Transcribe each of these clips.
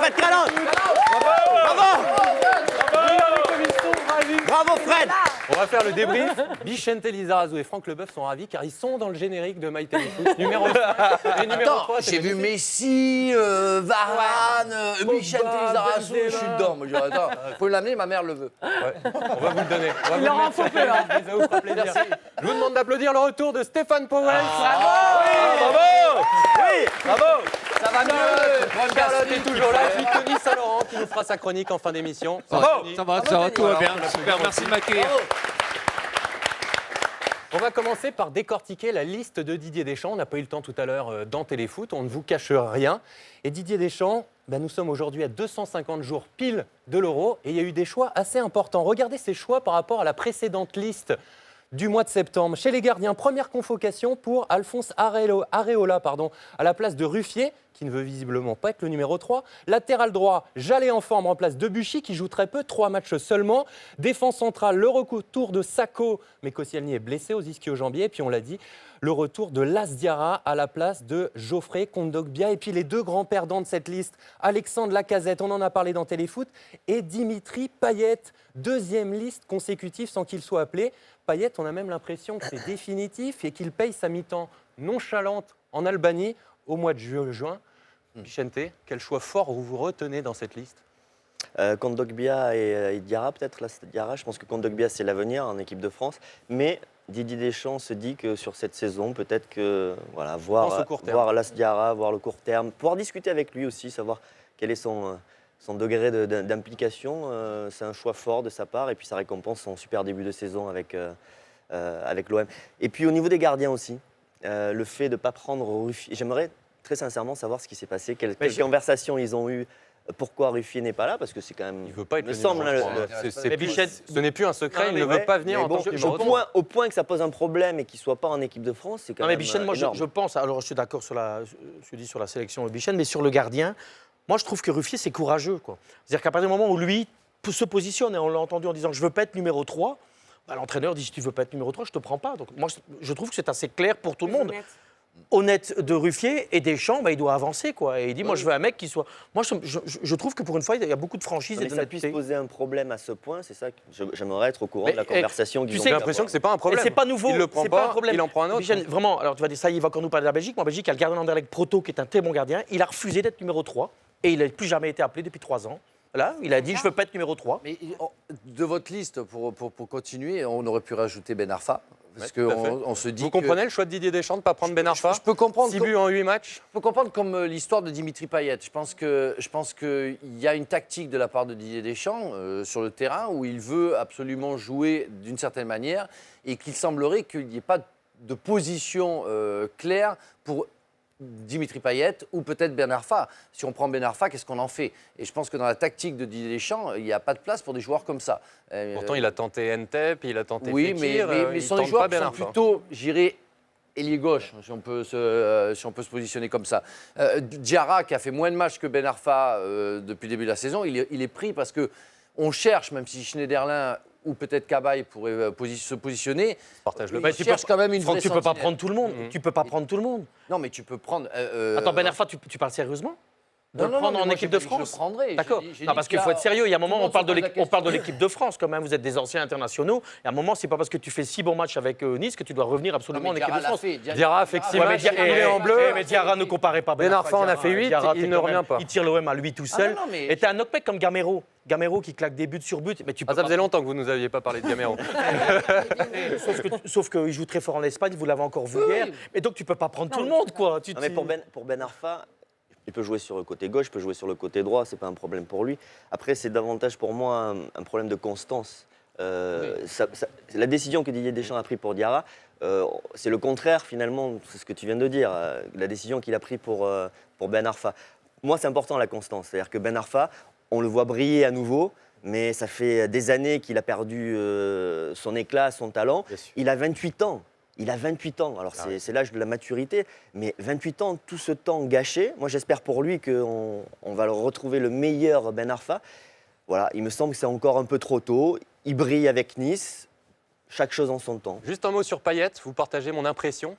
Fred Talente. Bravo. Bravo Fred. On va faire le débrief. Vicente Lizarazu et Franck Leboeuf sont ravis car ils sont dans le générique de My Téléfoot. Numéro 5 et numéro 3. J'ai vu Messi, Varane, Vicente Lizarazu, je suis dedans. Moi, je dis, attends, faut l'amener, ma mère le veut. Ouais, on va vous le donner. Il leur en faut peu. Ça vous fera plaisir. Je vous demande d'applaudir le retour de Stéphane Powell. Bravo. Oui. Bravo. Ça va mieux. Charlotte est toujours là. Puis Tony Saint-Laurent qui nous fera sa chronique en fin d'émission. Ça va, tout va bien. Super, merci de m'accueillir. On va commencer par décortiquer la liste de Didier Deschamps. On n'a pas eu le temps tout à l'heure dans Téléfoot, on ne vous cache rien. Et Didier Deschamps, nous sommes aujourd'hui à 250 jours pile de l'Euro et il y a eu des choix assez importants. Regardez ces choix par rapport à la précédente liste du mois de septembre. Chez les gardiens, première convocation pour Alphonse Areola à la place de Ruffier, qui ne veut visiblement pas être le numéro 3. Latéral droit, Jallet en forme en place de Buchy, qui joue très peu, 3 matchs seulement. Défense centrale, le retour de Sacco, mais Koscielny est blessé aux ischio-jambiers. Et puis on l'a dit, le retour de Las Diarra à la place de Geoffrey Kondogbia. Et puis les deux grands perdants de cette liste, Alexandre Lacazette, on en a parlé dans Téléfoot, et Dimitri Payet. Deuxième liste consécutive sans qu'il soit appelé. Payet, on a même l'impression que c'est définitif et qu'il paye sa mi-temps nonchalante en Albanie au mois de juin. Vicente, quel choix fort vous retenez dans cette liste? Kondogbia et Diarra, peut-être. Diarra, je pense que Kondogbia, c'est l'avenir en équipe de France. Mais Didier Deschamps se dit que sur cette saison, peut-être que voir Las Diarra, voir le court terme, pouvoir discuter avec lui aussi, savoir quel est son degré d'implication. C'est un choix fort de sa part et puis ça récompense son super début de saison avec l'OM. Et puis au niveau des gardiens aussi, le fait de ne pas prendre Ruffier. J'aimerais très sincèrement savoir ce qui s'est passé, quelles conversations ils ont eues. Pourquoi Ruffier n'est pas là? Parce que c'est quand même. Il ne veut pas être me le semble. ce n'est plus un secret, il ne veut pas venir en tant que numéro 3. Au point que ça pose un problème et qu'il ne soit pas en équipe de France, c'est quand même. Mais Bichette, moi je pense, alors je suis d'accord sur la sélection de Bichette, mais sur le gardien, moi je trouve que Ruffier c'est courageux, quoi. C'est-à-dire qu'à partir du moment où lui se positionne, et on l'a entendu en disant je ne veux pas être numéro 3, l'entraîneur dit si tu ne veux pas être numéro 3, je ne te prends pas. Donc moi je trouve que c'est assez clair pour tout le monde. Honnête de Ruffier et Deschamps, il doit avancer, quoi. Et il dit, moi, je veux un mec qui soit. Moi, je trouve que pour une fois, il y a beaucoup de franchise et ça puisse poser un problème à ce point, c'est ça que j'aimerais être au courant de la conversation. J'ai l'impression que c'est pas un problème. C'est pas nouveau. Il le prend pas, il en prend un autre. Michel, vraiment, alors tu vas dire ça, il va encore nous parler de la Belgique. Moi, en Belgique, il y a le gardien d'Anderlecht Proto qui est un très bon gardien. Il a refusé d'être numéro 3 et il n'a plus jamais été appelé depuis 3 ans. Là, il a dit, je veux pas être numéro 3. Mais de votre liste, pour continuer, on aurait pu rajouter Ben Arfa. Parce qu'on se dit. Vous comprenez le choix de Didier Deschamps de ne pas prendre Ben Arfa? Je peux comprendre. 6 buts en 8 matchs. Je peux comprendre comme l'histoire de Dimitri Payet. Je pense qu'il y a une tactique de la part de Didier Deschamps sur le terrain où il veut absolument jouer d'une certaine manière et qu'il semblerait qu'il n'y ait pas de position claire pour Dimitri Payet ou peut-être Ben Arfa. Si on prend Ben Arfa, qu'est-ce qu'on en fait? Et je pense que dans la tactique de Didier Deschamps, il n'y a pas de place pour des joueurs comme ça. Pourtant, il a tenté Ntep, il a tenté oui, Fekir, mais il ce sont tente des joueurs pas Ben qui sont Arfa. plutôt, j'irais, ailier gauche, si on peut se positionner comme ça. Diarra, qui a fait moins de matchs que Ben Arfa depuis le début de la saison, il est pris parce qu'on cherche, même si Schneiderlin ou peut-être Cabaye pourrait se positionner. Partage le. Tu cherches quand même une vraie Tu peux pas sentinelle. prendre tout le monde. Tu peux pas prendre tout le monde. Non, mais tu peux prendre. Attends, Ben Arfa, tu parles sérieusement? De le mais prendre en moi, équipe de je France? le prendrai. D'accord. J'ai Non, dit parce que qu'il là, faut être sérieux. Il y a un moment, tout le on parle de monde se pose la l'équipe de France quand même. Vous êtes des anciens internationaux. Et à un moment, c'est pas parce que tu fais 6 bons matchs avec Nice que tu dois revenir absolument en équipe de France. Diarra a fait 6 matchs, il est en bleu. Mais Diarra ne comparez pas. Ben Arfa en a fait 8, il ne revient pas. Il tire l'OM à lui tout seul. non, mais- Et t'as un knockback comme Gamero. Gamero qui claque des buts sur but. Mais tu peux Ça pas- faisait longtemps que vous ne nous aviez pas parlé de Gamero. Sauf qu'il joue très fort en Espagne, vous l'avez encore vu hier. Mais donc tu peux pas prendre tout le monde, quoi. Non, mais pour Ben Arfa, il peut jouer sur le côté gauche, il peut jouer sur le côté droit, c'est pas un problème pour lui. Après, c'est davantage pour moi un problème de constance. La décision que Didier Deschamps a prise pour Diarra, c'est le contraire finalement, c'est ce que tu viens de dire, la décision qu'il a prise pour Ben Arfa. Moi, c'est important la constance, c'est-à-dire que Ben Arfa, on le voit briller à nouveau, mais ça fait des années qu'il a perdu son éclat, son talent. Il a 28 ans. Alors c'est l'âge de la maturité, mais 28 ans, tout ce temps gâché, moi j'espère pour lui qu'on va le retrouver le meilleur Ben Arfa. Voilà, il me semble que c'est encore un peu trop tôt. Il brille avec Nice, chaque chose en son temps. Juste un mot sur Payet, vous partagez mon impression?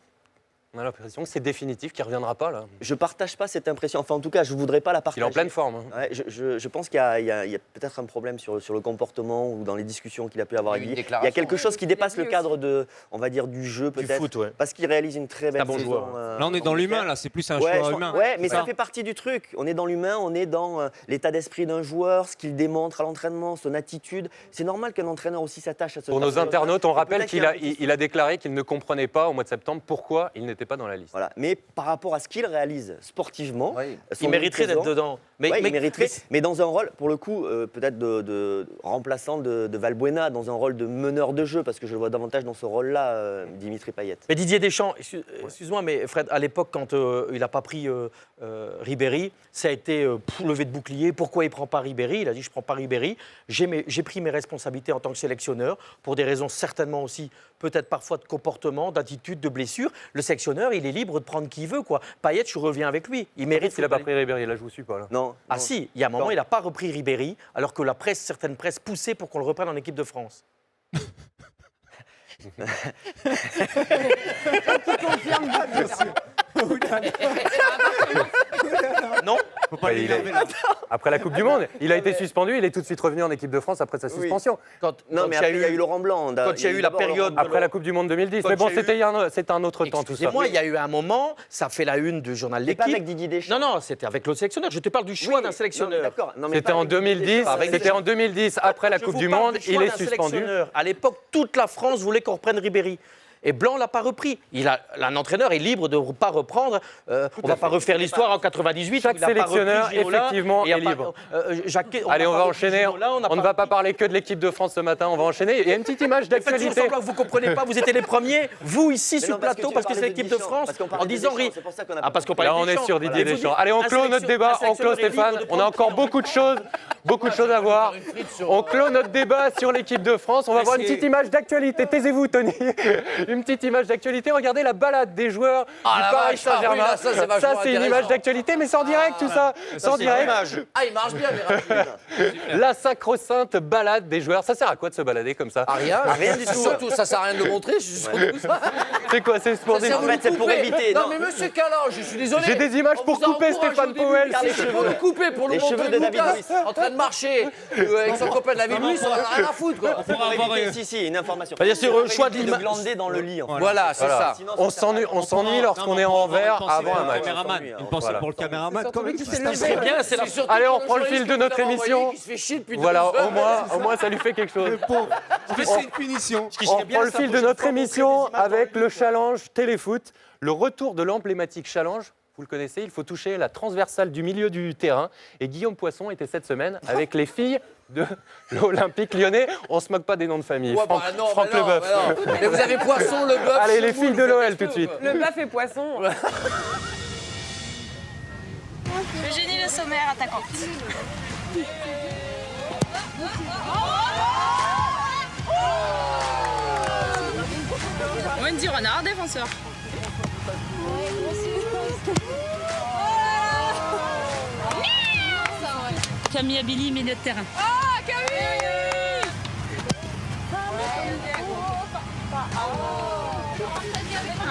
On a l'impression que c'est définitif, qu'il ne reviendra pas là. Je partage pas cette impression. Enfin, en tout cas, je voudrais pas la Il partager. est en pleine forme. Hein. Ouais, je pense qu'il y a peut-être un problème sur le comportement ou dans les discussions qu'il a pu avoir avec Il y a eu une Didier. Il y a quelque déclaration, chose qui dépasse le cadre de, on va dire, du jeu peut-être. foot, ouais. Parce qu'il réalise une très belle bon saison. joueur. Là, on est dans l'humain, là, c'est plus un Ouais, choix je- humain. ouais, mais C'est ça fait partie du truc. On est dans l'humain, on est dans l'état d'esprit d'un joueur, ce qu'il démontre à l'entraînement, son attitude. C'est normal qu'un entraîneur aussi s'attache à ce Pour nos personnage. internautes, on rappelle peut-être qu'il qu'il y a a, un petit- il a déclaré qu'il ne comprenait pas au mois de septembre pourquoi il n'était pas dans la liste. Voilà. Mais par rapport à ce qu'il réalise sportivement, Oui. son Il mériterait d'être présent- dedans. Ouais, il mériterait, mais dans un rôle, pour le coup, peut-être de remplaçant de Valbuena, dans un rôle de meneur de jeu, parce que je le vois davantage dans ce rôle-là, Dimitri Payet. Mais Didier Deschamps, excuse-moi, mais Fred, à l'époque, quand il n'a pas pris Ribéry, ça a été levé de bouclier. Pourquoi il ne prend pas Ribéry? Il a dit, je ne prends pas Ribéry. J'ai pris mes responsabilités en tant que sélectionneur, pour des raisons certainement aussi, peut-être parfois de comportement, d'attitude, de blessure. Le sélectionneur, il est libre de prendre qui il veut, quoi. Payet, je reviens avec lui. Il mérite. Il n'a pas pris Ribéry, là je vous suis pas. Là. Non. Ah non. si, il y a un moment, Quand il n'a pas repris Ribéry, alors que la presse, certaines presses poussaient pour qu'on le reprenne en équipe de France. Non? Faut pas Ouais, il est- l'énerver, là. Après la Coupe du Monde, il a été suspendu, il est tout de suite revenu en équipe de France après sa suspension. Quand Non, mais après, il y a eu Laurent Blanc. quand il y a eu la d'abord période- Laurent Après la Coupe du Monde 2010. Quand Mais bon, il y a eu- c'était un autre temps tout ça. Excusez-moi, il y a eu un moment, ça fait la une du journal Mais pas L'équipe. avec Didier Deschamps. Non, c'était avec l'autre sélectionneur. Je te parle du choix Oui, d'un non, sélectionneur. d'accord. Non, mais C'était pas en avec Didier 2010, Deschamps. Avec c'était en 2010, après la Je Coupe vous du parle Monde, du choix il est d'un suspendu. sélectionneur. À l'époque, toute la France voulait qu'on reprenne Ribéry. Et Blanc l'a pas repris. Un entraîneur est libre de ne pas reprendre. On ne va pas refaire l'histoire en 98. Chaque où il a pas repris sélectionneur, Ginola, effectivement, et il y a est pas- libre. Jacquet- Allez, n'a on pas va repris enchaîner. Ginola, On ne va pas parler que de l'équipe de France ce matin, on va enchaîner. Il y a une petite image Faites toujours d'actualité. semblant que vous ne comprenez pas. Vous étiez les premiers, vous ici Mais sur non, le parce que plateau, tu parce que c'est parlais de l'équipe de Deschamps, France, parce qu'on en parlait de disant Deschamps, c'est pour ça qu'on a Ah, parce qu'on parlait Là, on de est Deschamps. sur Didier Voilà. Deschamps. Allez, on Un clôt notre débat, sélectionneur on clôt est libre Stéphane. de On a encore beaucoup de choses à voir. On clôt notre débat sur l'équipe de France. On va voir une petite image d'actualité. Taisez-vous, Tony. Une petite image d'actualité. Regardez la balade des joueurs du la Paris vache, ah oui, Saint-Germain. là, ça, c'est vachement Ça, c'est une image intéressant. d'actualité, mais c'est en direct tout ça. C'est en direct. Ah, il marche bien, mais La sacro-sainte balade des joueurs. Ça sert à quoi de se balader comme ça? rien. Rien du tout. Surtout, ça sert à rien de le montrer. Surtout ça. C'est quoi? C'est pour des... Ça, En vous fait, le c'est pour coupez. éviter, Non, non. mais monsieur Callan, je suis désolé. J'ai des images On pour vous a couper encouragé Stéphane au début, Powell. mais c'est pour le couper, pour le Les montrer cheveux de David Lucas Luiz. en train de marcher avec son copain de la ville Louis, ça n'a rien à foutre, quoi. Pour avoir Si, une information. C'est-à-dire, c'est le choix de de l'image. glander dans le lit. En fait. Voilà, c'est ça. Sinon, On ça sert à rien. s'ennuie lorsqu'on est en vert avant un match. Caméraman. Une pensée Voilà. pour le caméraman. Quand même. Ce qui serait bien, c'est la surtout Allez, on le reprend le fil journaliste de que notre vous avez envoyé émission. qui se fait chier depuis Voilà, 2 heures. au moins ça lui fait quelque chose. Mais c'est une punition. On reprend le fil de notre émission avec le challenge téléfoot, le retour de l'emblématique challenge. Vous le connaissez, il faut toucher la transversale du milieu du terrain. Et Guillaume Poisson était cette semaine avec les filles de l'Olympique lyonnais. On se moque pas des noms de famille. Ouais, bah Franck, non, Franck mais non, Leboeuf. mais non. Mais vous avez Poisson, le bœuf. Allez, chez les vous, filles le de faites l'OL un tout de peu. suite. Le bœuf et poisson. Eugénie Le Sommaire, attaquante. Wendy Renard, défenseur. Camille Abili, milieu de terrain.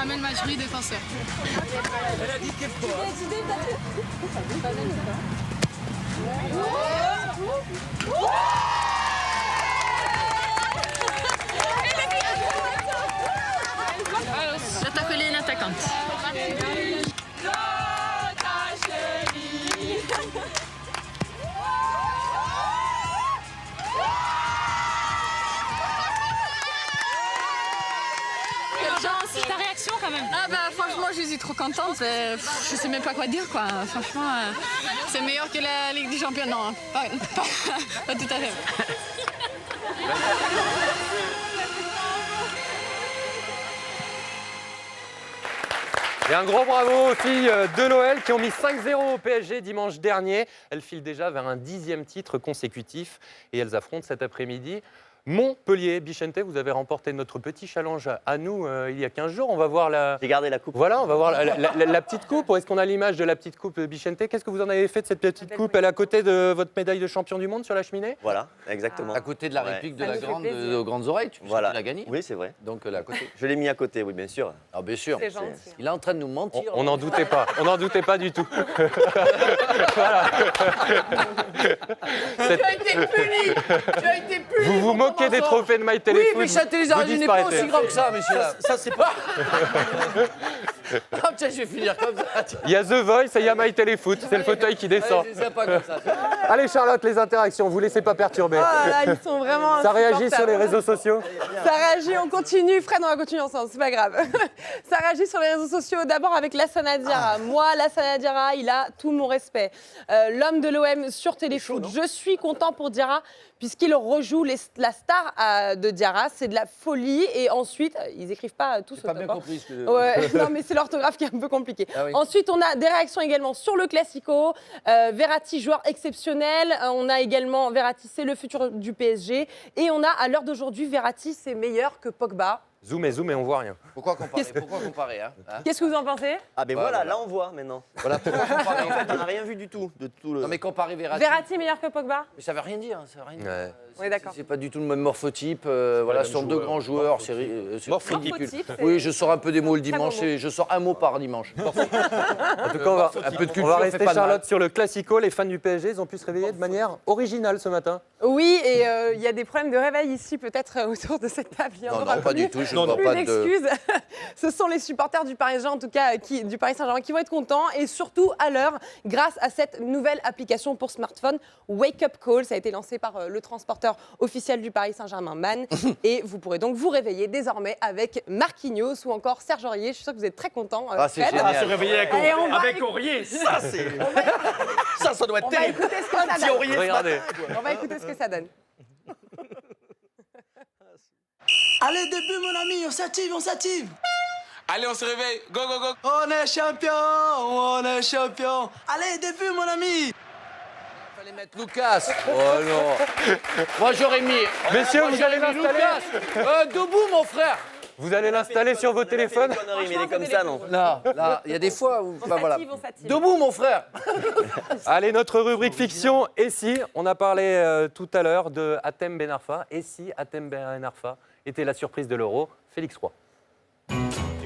Amel Majri, défenseur. J'attaque une attaquante. Urgence, ta réaction quand même. Ah bah franchement je suis trop contente, je sais même pas quoi dire quoi. Franchement c'est meilleur que la Ligue des Champions, non, hein. Pas tout à fait. Et un gros bravo aux filles de l'OL qui ont mis 5-0 au PSG dimanche dernier. Elles filent déjà vers un 10e titre consécutif et elles affrontent cet après-midi Montpellier. Bichente, vous avez remporté notre petit challenge à nous il y a 15 jours. On va voir la... J'ai gardé la coupe. Voilà, on va voir la petite coupe. Est-ce qu'on a l'image de la petite coupe Bichente? Qu'est-ce que vous en avez fait de cette petite coupe? Elle est à côté de votre médaille de champion du monde sur la cheminée? Voilà, exactement. À côté de la Ouais. réplique de Ça la nous fait grande, plaisir. de Grandes Oreilles, tu Voilà. l'as gagné. Oui, c'est vrai. Donc là, à côté. Je l'ai mis à côté, oui, bien sûr. Ah, bien sûr. C'est gentil. Il est en train de nous mentir. On n'en doutait pas. On n'en doutait pas du tout. Tu as été puni. Tu as été puni. Vous vous moquez des trophées de My Oui, Téléfoot. mais Châtelet-Lézard n'est pas aussi grand que ça, messieurs. Ça, c'est pas. Ah, tiens, je vais finir comme ça. Tiens. Il y a The Voice et il y a My Téléfoot. C'est le fauteuil qui descend. Allez, c'est sympa comme ça. Allez Charlotte, les interactions, vous laissez pas perturber. Ah là, ils sont vraiment. Ça réagit sur les insupportables. réseaux sociaux? Ça réagit, on continue. Fred, on va continuer ensemble, c'est pas grave. Ça réagit sur les réseaux sociaux. D'abord avec Lassana Diarra. Moi, Lassana Diarra, il a tout mon respect. L'homme de l'OM sur Téléfoot. Je suis content pour Diarra puisqu'il rejoue la star de Diarra. C'est de la folie. Et ensuite, ils écrivent pas tous au J'ai pas top, bien hein. compris ce que... Ouais, non, mais c'est l'orthographe qui est un peu compliqué. Ah oui. Ensuite, on a des réactions également sur le Classico. Verratti, joueur exceptionnel. On a également Verratti, c'est le futur du PSG. Et on a, à l'heure d'aujourd'hui, Verratti, c'est meilleur que Pogba. Zoom et on voit rien. Pourquoi comparer hein Qu'est-ce que vous en pensez? Ah, ben Ouais, voilà, voilà. là on voit maintenant. Voilà, pourquoi comparer En fait, on n'a rien vu du tout de tout le. Non, mais comparer Verratti, Verratti meilleur que Pogba? mais ça veut rien dire. Ça veut rien dire. Ouais. Oui, d'accord. C'est pas du tout le même morphotype. Voilà, ce sont deux grands joueurs. C'est ridicule. Morphotype, c'est- Oui, je sors un peu des mots le Très bon dimanche. mot. Et je sors un mot par dimanche. En tout cas, on va, Un peu de on culture va fait rester pas de mal. Charlotte sur le Classico. Les fans du PSG, ils ont pu se réveiller de manière originale ce matin. Oui, et il y a des problèmes de réveil ici, peut-être autour de cette table. Il y en Non, aura non, pas plus. du tout. Je ne vois Plus pas de. d'excuses. Ce sont les supporters du Paris Saint-Germain, en tout cas, du Paris Saint-Germain, qui vont être contents, et surtout à l'heure, grâce à cette nouvelle application pour smartphone, Wake Up Call. Ça a été lancé par le transporteur officiel du Paris Saint-Germain, Man. Et vous pourrez donc vous réveiller désormais avec Marquinhos ou encore Serge Aurier. Je suis sûre que vous êtes très contents. Ah, c'est Fred. génial. Se réveiller Allez, on va avec Aurier, ça c'est. ça doit être On va terrible. écouter ce que ça donne. Aurier, Regardez. On va écouter ce que ça donne. Allez, début, mon ami, on s'active, on s'active. Allez, on se réveille. Go, go, go. On est champion, on est champion. Allez, début, mon ami. Fallait mettre Lucas. Oh non. Moi, j'aurais mis. Messieurs, Moi, vous j'aurais allez mis l'installer. Lucas. Debout, mon frère. Vous allez l'installer sur vos téléphones. Conneries, mais il est comme ça, non? Là, il y a des fois où. On bah, voilà. s'active, on s'active. Debout, mon frère. Allez, notre rubrique fiction. Et si, on a parlé tout à l'heure de Hatem Ben Arfa. Et si Hatem Ben Arfa était la surprise de l'Euro? Félix Roy.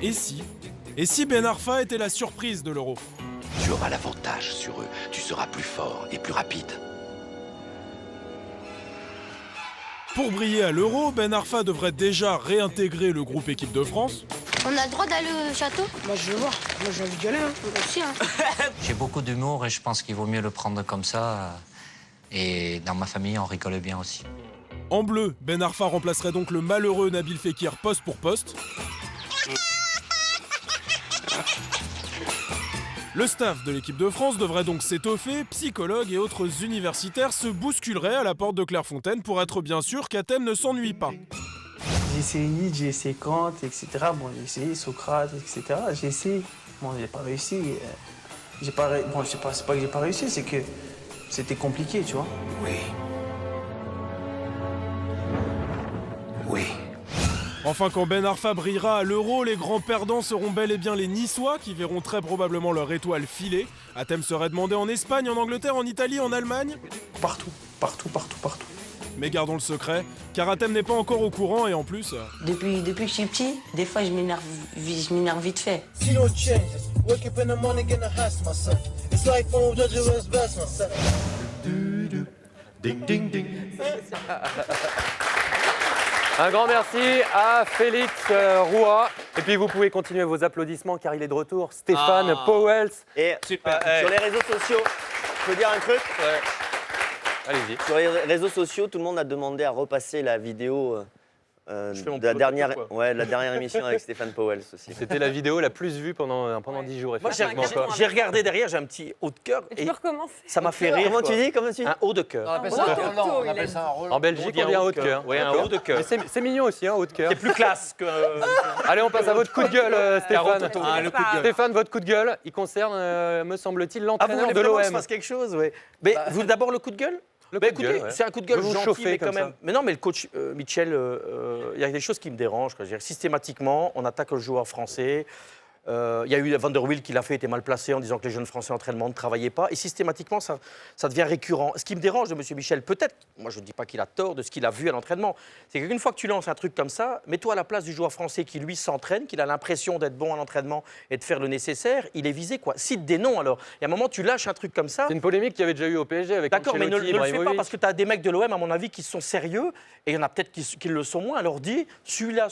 Et si Ben Arfa était la surprise de l'Euro? Tu auras l'avantage sur eux. Tu seras plus fort et plus rapide. Pour briller à l'Euro, Ben Arfa devrait déjà réintégrer le groupe équipe de France. On a le droit d'aller au château? Moi, je veux voir. Moi, j'ai envie d'y aller. Moi aussi, hein. J'ai beaucoup d'humour et je pense qu'il vaut mieux le prendre comme ça. Et dans ma famille, on rigole bien aussi. En bleu, Ben Arfa remplacerait donc le malheureux Nabil Fekir poste pour poste. Le staff de l'équipe de France devrait donc s'étoffer, psychologues et autres universitaires se bousculeraient à la porte de Clairefontaine pour être bien sûr qu'Hatem ne s'ennuie pas. J'ai essayé Nietzsche, j'ai essayé Kant, etc. Bon, j'ai essayé Socrate, etc. J'ai essayé. Bon, j'ai pas réussi. J'ai pas Bon, c'est pas que j'ai pas réussi, c'est que c'était compliqué, tu vois. Oui. Oui. Enfin, quand Ben Arfa brillera à l'Euro, les grands perdants seront bel et bien les Niçois qui verront très probablement leur étoile filer. Hatem serait demandé en Espagne, en Angleterre, en Italie, en Allemagne. Partout, partout, partout, partout. Mais gardons le secret, car Hatem n'est pas encore au courant et en plus... Depuis que je suis petit, des fois je m'énerve vite fait. Un grand merci à Félix Roy. Et puis vous pouvez continuer vos applaudissements car il est de retour. Stéphane Powell. Et sur les réseaux sociaux, je peux dire un truc? Allez-y. Sur les réseaux sociaux, tout le monde a demandé à repasser la vidéo fais mon de la prototype, dernière, quoi. la dernière émission avec Stéphane Powell aussi. C'était la vidéo la plus vue pendant 10 jours. Moi, Effectivement. j'ai regardé derrière, j'ai un petit haut de cœur. Et tu Et peux recommencer. ça m'a fait rire. Comment quoi. tu dis? Comment tu dis? Un haut de On cœur. appelle Oh, ça un Toto, Roland. On il a appelle dit. ça un Roland. En Belgique, on dit un haut de cœur. Oui, un haut de cœur. Mais c'est mignon aussi, un haut de cœur. C'est plus classe que... Allez, on passe à votre coup de gueule, Stéphane. Toto. Ah, le coup de gueule. Stéphane, votre coup de gueule, il concerne, me semble-t-il, Ah, vous l'entraîneur voulez de vraiment que je l'OM. fasse quelque chose, oui. Mais vous, d'abord, le coup de gueule? Le Bah, coup de écoutez, gueule, ouais. c'est un coup de gueule Vous vous gentil, chauffez mais quand comme même. ça. Mais non, mais le coach Mitchell, il y a des choses qui me dérangent. Quoi. Je veux dire, systématiquement, on attaque le joueur français. Il y a eu Van der Wiel qui l'a fait, était mal placé en disant que les jeunes Français en entraînement ne travaillaient pas. Et systématiquement, ça devient récurrent. Ce qui me dérange de M. Michel, peut-être, moi je ne dis pas qu'il a tort de ce qu'il a vu à l'entraînement, c'est qu'une fois que tu lances un truc comme ça, mets-toi à la place du joueur français qui, lui, s'entraîne, qu'il a l'impression d'être bon à l'entraînement et de faire le nécessaire, il est visé, quoi. Cite des noms, alors. Il y a un moment, tu lâches un truc comme ça. C'est une polémique qu'il y avait déjà eu au PSG avec D'accord, mais ne Ancelotti, le fais pas Ibrahimovic. parce que tu as des mecs de l'OM, à mon avis, qui sont sérieux et il y en a peut-être qui le sont moins. Alors dis, celui-là,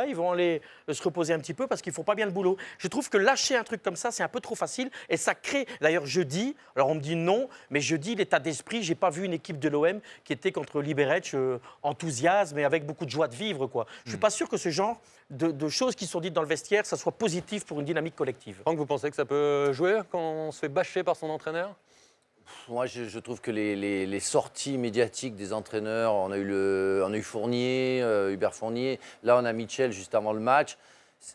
ils vont aller se reposer un petit peu parce qu'ils ne font pas bien le boulot. Je trouve que lâcher un truc comme ça, c'est un peu trop facile et ça crée. D'ailleurs, je dis, alors on me dit non, mais je dis l'état d'esprit. J'ai pas vu une équipe de l'OM qui était contre Liberec enthousiasme et avec beaucoup de joie de vivre, quoi. Je suis pas sûr que ce genre de choses qui sont dites dans le vestiaire, ça soit positif pour une dynamique collective. Franck, vous pensez que ça peut jouer quand on se fait bâcher par son entraîneur? Moi, je trouve que les sorties médiatiques des entraîneurs, on a eu Fournier, Hubert Fournier, là on a Mitchell juste avant le match.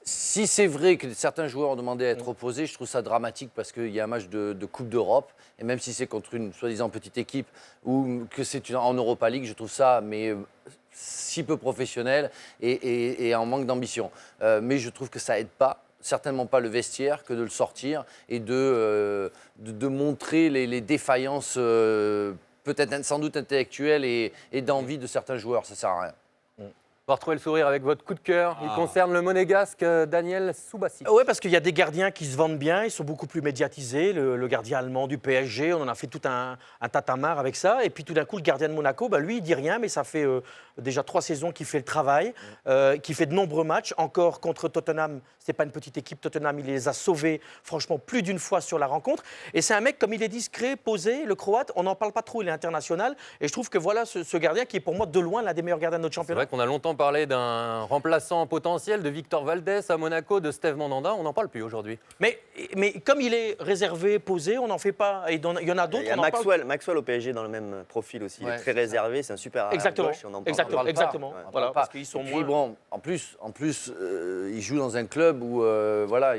Si c'est vrai que certains joueurs ont demandé à être opposés, je trouve ça dramatique parce qu'il y a un match de Coupe d'Europe, et même si c'est contre une soi-disant petite équipe ou que c'est en Europa League, je trouve ça si peu professionnel et en manque d'ambition. Mais je trouve que ça aide pas. Certainement pas le vestiaire que de le sortir et de montrer les défaillances peut-être sans doute intellectuelles et d'envie de certains joueurs. Ça sert à rien. On va retrouver le sourire avec votre coup de cœur. Il concerne le monégasque Daniel Soubassi. Oui, parce qu'il y a des gardiens qui se vendent bien, ils sont beaucoup plus médiatisés. Le gardien allemand du PSG, on en a fait tout un tatamar avec ça. Et puis tout d'un coup, le gardien de Monaco, lui, il dit rien, mais ça fait déjà 3 saisons qu'il fait le travail, qu'il fait de nombreux matchs. Encore contre Tottenham, ce n'est pas une petite équipe. Tottenham, il les a sauvés, franchement, plus d'une fois sur la rencontre. Et c'est un mec, comme il est discret, posé, le Croate, on n'en parle pas trop, il est international. Et je trouve que voilà ce gardien qui est pour moi de loin l'un des meilleurs gardiens de notre C'est championnat. vrai qu'on a longtemps parlé d'un remplaçant potentiel de Victor Valdés à Monaco, de Steve Mandanda. On n'en parle plus aujourd'hui. Mais comme il est réservé, posé, on n'en fait pas. Et il y en a d'autres. Il y a on en parle. Maxwell au PSG dans le même profil aussi. Il Ouais, est très réservé, c'est un super arrière Exactement. gauche et on en parle. Exactement. On en Voilà, parle parce pas. qu'ils sont Et puis, moins. bon, en plus, il joue dans un club où voilà,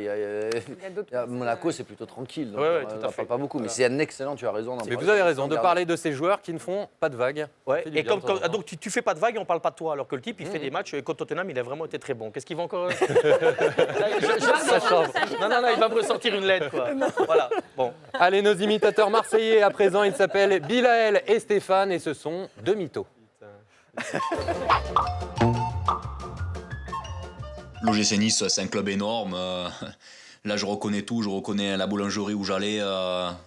Monaco, c'est plutôt tranquille. Donc Ouais, on tout à n'en fait. parle pas beaucoup. Mais c'est un excellent, tu as raison. d'en Mais parler. vous avez raison de parler de ces joueurs qui ne font pas de vagues. Ouais. Ça fait du Et bien de temps en temps. donc tu fais pas de vagues et on parle pas de toi, alors que le type il fait des matchs et contre Tottenham il a vraiment été très bon. Qu'est-ce qu'il va encore Ça change. Non, il va me ressortir une lettre quoi. Voilà. Bon. Allez, nos imitateurs marseillais, à présent, ils s'appellent Bilaël et Stéphane et ce sont 2 mythos. L'OGC Nice, c'est un club énorme. Là, je reconnais tout. Je reconnais la boulangerie où j'allais.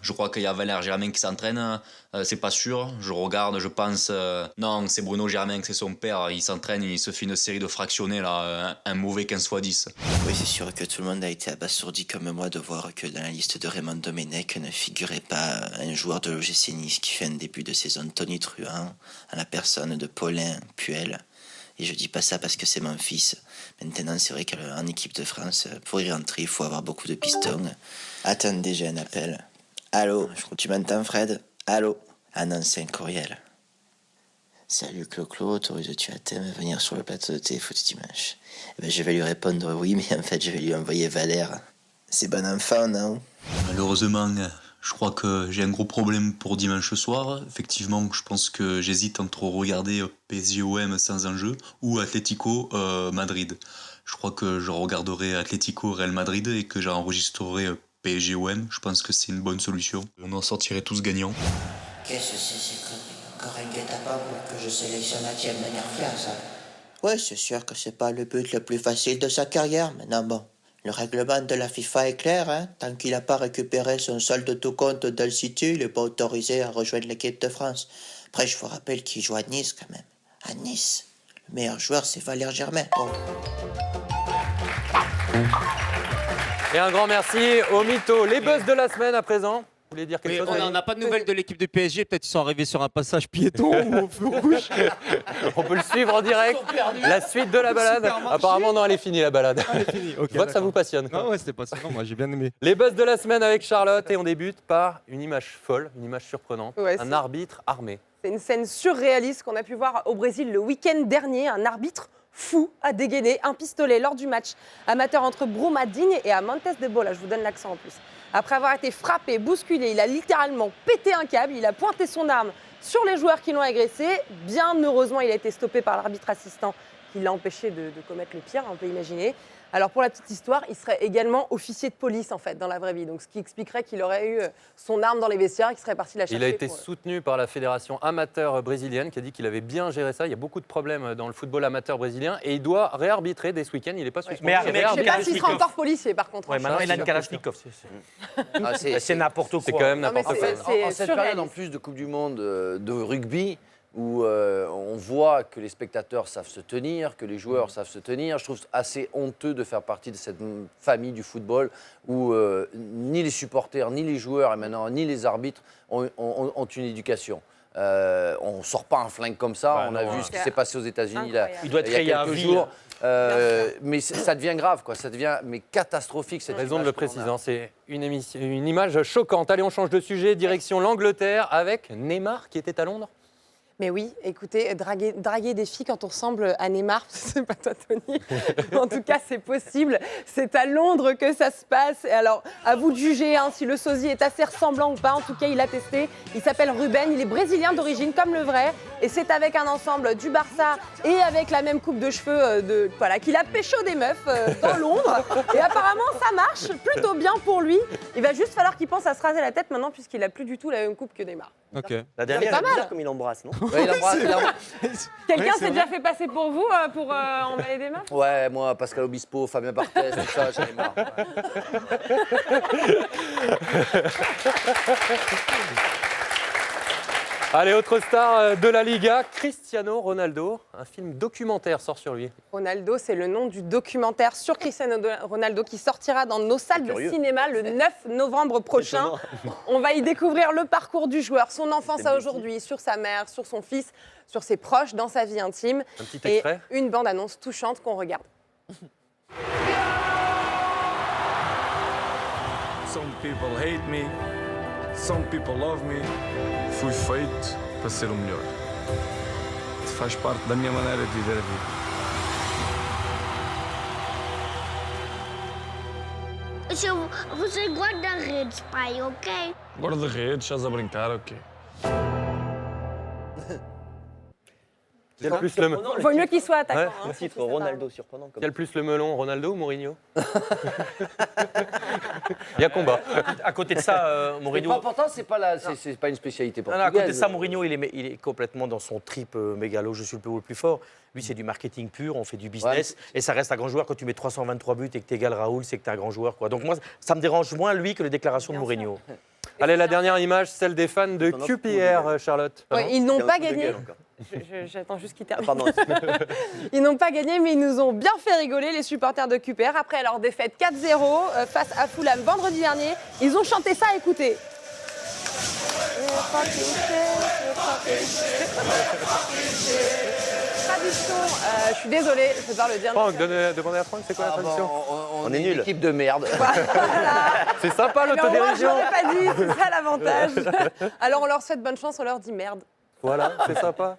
Je crois qu'il y a Valère Germain qui s'entraîne. C'est pas sûr. Je regarde, je pense. Non, c'est Bruno Germain, c'est son père. Il s'entraîne, il se fait une série de fractionnés, là. Un mauvais 15x10. Oui, c'est sûr que tout le monde a été abasourdi comme moi de voir que dans la liste de Raymond Domenech ne figurait pas un joueur de l'OGC Nice qui fait un début de saison tonitruant à la personne de Paulin Puel. Et je dis pas ça parce que c'est mon fils. Maintenant, c'est vrai qu'en équipe de France, pour y rentrer, il faut avoir beaucoup de pistons. Attendez, j'ai un appel. Allô, tu m'entends, Fred? Allô? Ah non, c'est un courriel. Salut Clo-Clo, autorises-tu à thème à venir sur le plateau de Téléfoot dimanche? Eh ben, je vais lui répondre oui, mais en fait, je vais lui envoyer Valère. C'est bon enfant, non? Malheureusement, je crois que j'ai un gros problème pour dimanche soir. Effectivement, je pense que j'hésite entre regarder PSG-OM sans enjeu ou Atlético Madrid. Je crois que je regarderai Atlético Real Madrid et que j'enregistrerai PSG-OM. Je pense que c'est une bonne solution. On en sortirait tous gagnants. Qu'est-ce que c'est ces conneries? Encore un guet-apens pour que je sélectionne la tienne de manière fière, ça? Ouais, c'est sûr que c'est pas le but le plus facile de sa carrière, mais non, bon. Le règlement de la FIFA est clair, hein. Tant qu'il n'a pas récupéré son solde de tout compte d'Al City, il n'est pas autorisé à rejoindre l'équipe de France. Après, je vous rappelle qu'il joue à Nice, quand même. À Nice. Le meilleur joueur, c'est Valère Germain. Bon. Et un grand merci aux mythos. Les buzz de la semaine à présent. Vous voulez dire quelque chose? On n'a pas de nouvelles de l'équipe du PSG. Peut-être qu'ils sont arrivés sur un passage piéton ou au feu rouge. On peut le suivre en direct. La suite de la balade. Apparemment, non, elle est finie la balade. Elle est finie. Ok, Je vois que ça vous passionne. Non, ouais, c'était passionnant. Moi, j'ai bien aimé. Les buzz de la semaine avec Charlotte et on débute par une image folle, une image surprenante. Ouais, un c'est- arbitre armé. C'est une scène surréaliste qu'on a pu voir au Brésil le week-end dernier. Un arbitre fou a dégainé un pistolet lors du match amateur entre Brumadinho et Amantes de Bola. Je vous donne l'accent en plus. Après avoir été frappé, bousculé, il a littéralement pété un câble. Il a pointé son arme sur les joueurs qui l'ont agressé. Bien heureusement, il a été stoppé par l'arbitre assistant qui l'a empêché de commettre le pire, on peut imaginer. Alors pour la petite histoire, il serait également officier de police en fait dans la vraie vie, donc ce qui expliquerait qu'il aurait eu son arme dans les vestiaires et qu'il serait parti la chercher. Il a été soutenu par la fédération amateur brésilienne qui a dit qu'il avait bien géré ça. Il y a beaucoup de problèmes dans le football amateur brésilien et il doit réarbitrer dès ce week-end. Il n'est pas suspendu. Mais Je ne sais pas s'il sera encore policier par contre. Ouais, maintenant il a une Kalachnikov. C'est n'importe quoi. C'est quand même n'importe quoi. En cette période en plus de Coupe du Monde de rugby, où on voit que les spectateurs savent se tenir, que les joueurs savent se tenir. Je trouve assez honteux de faire partie de cette famille du football où ni les supporters, ni les joueurs, et maintenant ni les arbitres ont une éducation. On ne sort pas un flingue comme ça. On a vu ce qui s'est passé aux États-Unis il y a quelques jours. Mais ça devient grave, quoi. Ça devient catastrophique. Cette raison de le préciser, c'est une image choquante. Allez, on change de sujet, direction l'Angleterre avec Neymar qui était à Londres. Mais oui, écoutez, draguer des filles quand on ressemble à Neymar, c'est pas toi Tony, en tout cas c'est possible, c'est à Londres que ça se passe. Et alors, à vous de juger si le sosie est assez ressemblant ou pas, en tout cas il a testé, il s'appelle Ruben, il est brésilien d'origine comme le vrai, et c'est avec un ensemble du Barça et avec la même coupe de cheveux qu'il a pécho des meufs dans Londres, et apparemment ça marche plutôt bien pour lui. Il va juste falloir qu'il pense à se raser la tête maintenant puisqu'il a plus du tout la même coupe que Neymar. Ok. La dernière, pas mal. bizarre comme il embrasse, non? Ouais, il embrasse. Quelqu'un s'est déjà fait passer pour vous pour emballer des meufs? Ouais, moi, Pascal Obispo, Fabien Barthez, tout ça, j'en ai marre. Allez, autre star de la Liga, Cristiano Ronaldo. Un film documentaire sort sur lui. Ronaldo, c'est le nom du documentaire sur Cristiano Ronaldo qui sortira dans nos salles de cinéma le 9 novembre prochain. On va y découvrir le parcours du joueur, son enfance à aujourd'hui, sur sa mère, sur son fils, sur ses proches, dans sa vie intime. Un petit et extrait. une bande-annonce touchante qu'on regarde. Some people hate me, some people love me. Fui feito para ser o melhor. Faz parte da minha maneira de viver a vida. Você guarda-redes, pai, ok? Guarda-redes, estás a brincar, ok? Quel plus le Il vaut mieux qu'il soit attaquant. Ouais. Hein, Un titre Ronaldo surprenant. Quel plus le melon, Ronaldo ou Mourinho? Il y a combat. À côté de ça, Mourinho. Pourtant, c'est pas une spécialité Non, portugaise. à côté de ça, Mourinho, il est complètement dans son trip mégalo. Je suis le plus fort. Lui, c'est du marketing pur, on fait du business. Et ça reste un grand joueur. Quand tu mets 323 buts et que tu égales Raoul, c'est que tu es un grand joueur, quoi. Donc moi, ça me dérange moins, lui, que les déclarations de Mourinho. Allez, la dernière image, celle des fans de QPR, Charlotte. Ouais, ils n'ont pas gagné. J'attends juste qu'ils terminent. Ils n'ont pas gagné, mais ils nous ont bien fait rigoler, les supporters de QPR. Après leur défaite 4-0 face à Fulham vendredi dernier, ils ont chanté ça, écoutez. Tradition, je suis désolée, je vais devoir le dire. Franck, demandez à Franck, c'est quoi la tradition? On est une équipe de merde. C'est sympa l'autodérision. Je l'ai pas dit, c'est ça l'avantage. Alors on leur souhaite bonne chance, on leur dit merde. Voilà, c'est sympa.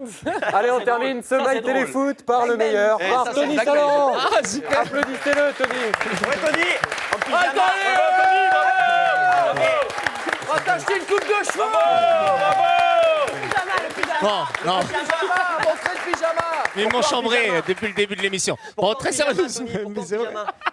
Allez, on termine ce My Téléfoot par le meilleur, Eh, par ça, Tony c'est Saint-Laurent. Ah, super. Applaudissez-le, Tony. Ouais, Tony. En pyjama. On va t'acheter une coupe de cheveux. Non, non. Pyjama, mon frère de pyjama. Mais ils m'ont chambré depuis le début de l'émission. Bon, très sérieusement.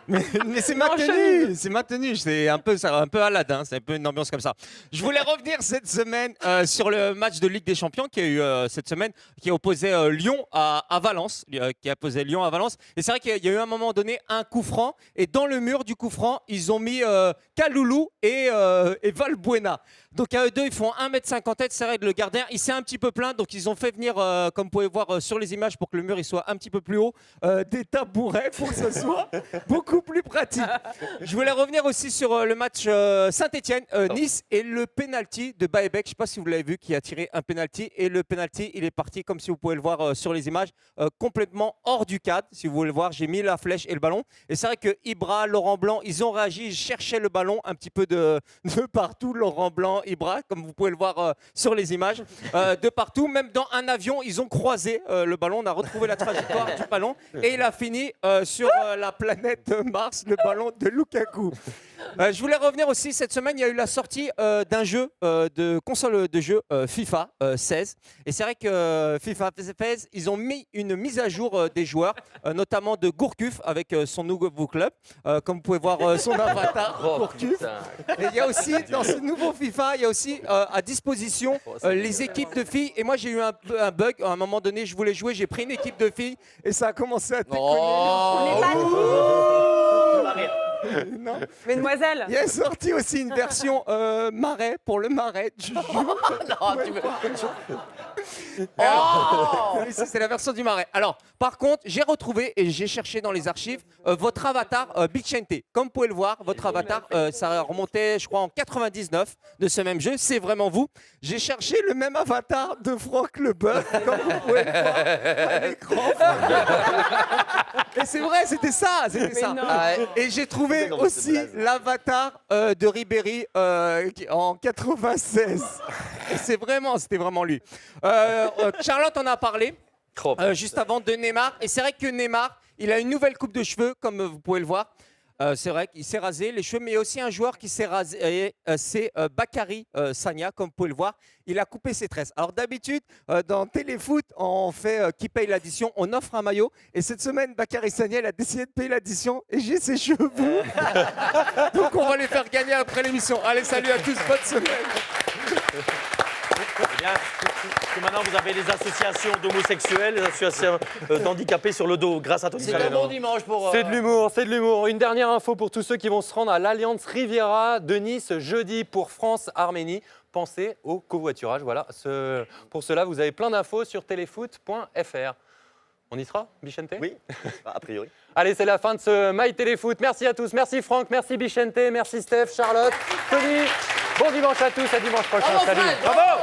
Mais c'est maintenu, c'est maintenu. C'est un peu Aladdin, c'est un peu une ambiance comme ça. Je voulais revenir cette semaine sur le match de Ligue des Champions qui a eu cette semaine, qui a opposé Lyon à Valence, qui a opposé Lyon à Valence. Et c'est vrai qu'il y a eu à un moment donné un coup franc, et dans le mur du coup franc, ils ont mis Kaloulou et Valbuena. Donc à eux deux, ils font 1m50, c'est vrai que le gardien, il s'est un petit peu plaint, donc ils ont fait venir, comme vous pouvez voir sur les images, pour que le mur il soit un petit peu plus haut, des tabourets pour que ce soit beaucoup plus pratique. Je voulais revenir aussi sur le match Saint-Etienne-Nice et le penalty de Baebek. Je ne sais pas si vous l'avez vu, qui a tiré un penalty, et le penalty, il est parti, comme si vous pouvez le voir sur les images, complètement hors du cadre. Si vous voulez le voir, j'ai mis la flèche et le ballon. Et c'est vrai que Ibra, Laurent Blanc, ils ont réagi, ils cherchaient le ballon un petit peu de partout. Laurent Blanc, Ibra, comme vous pouvez le voir sur les images, de partout. Même dans un avion, ils ont croisé croisé le ballon, on a retrouvé la trajectoire du ballon et il a fini sur la planète Mars, le ballon de Lukaku. Je voulais revenir aussi, cette semaine, il y a eu la sortie d'un jeu de console de jeu FIFA 16. Et c'est vrai que FIFA 16, ils ont mis une mise à jour des joueurs, notamment de Gourcuff avec son nouveau club. Comme vous pouvez voir son avatar, Gourcuff. Et il y a aussi, dans ce nouveau FIFA, il y a aussi à disposition les équipes de filles. Et moi, j'ai eu un bug. À un moment donné, je voulais jouer, j'ai pris une équipe de filles et ça a commencé à déconner. Non. Mesdemoiselles. Il y a sorti aussi une version marais pour le marais du jeu. Ici, c'est la version du marais. Alors, par contre, j'ai retrouvé et j'ai cherché dans les archives votre avatar Bichente. Comme vous pouvez le voir, votre avatar, ça remontait, je crois, en 99 de ce même jeu. C'est vraiment vous. J'ai cherché le même avatar de Franck Leboeuf, comme vous pouvez le voir à l'écran. Et c'est vrai, c'était ça. Et j'ai trouvé aussi l'avatar de Ribéry en 96. Et c'était vraiment lui. Charlotte en a parlé juste avant de Neymar. Et c'est vrai que Neymar, il a une nouvelle coupe de cheveux, comme vous pouvez le voir. C'est vrai qu'il s'est rasé les cheveux, mais il y a aussi un joueur qui s'est rasé, c'est Bakary Sagna, comme vous pouvez le voir. Il a coupé ses tresses. Alors d'habitude, dans Téléfoot, on fait qui paye l'addition, on offre un maillot. Et cette semaine, Bakary Sagna, il a décidé de payer l'addition et j'ai ses cheveux. Donc on va les faire gagner après l'émission. Allez, salut à tous, bonne semaine. Bien. Que maintenant vous avez les associations d'homosexuels, les associations d'handicapés sur le dos, grâce à Tony C'est Saleno. un bon dimanche pour... C'est de l'humour, c'est de l'humour. Une dernière info pour tous ceux qui vont se rendre à l'Alliance Riviera de Nice jeudi pour France-Arménie. Pensez au covoiturage. Voilà. Pour cela, vous avez plein d'infos sur téléfoot.fr. On y sera, Bichente? Oui, a priori. Allez, c'est la fin de ce My Téléfoot. Merci à tous. Merci Franck, merci Bichente, merci Steph, Charlotte, Tony. Bon dimanche à tous, à dimanche prochain. Salut. Bravo.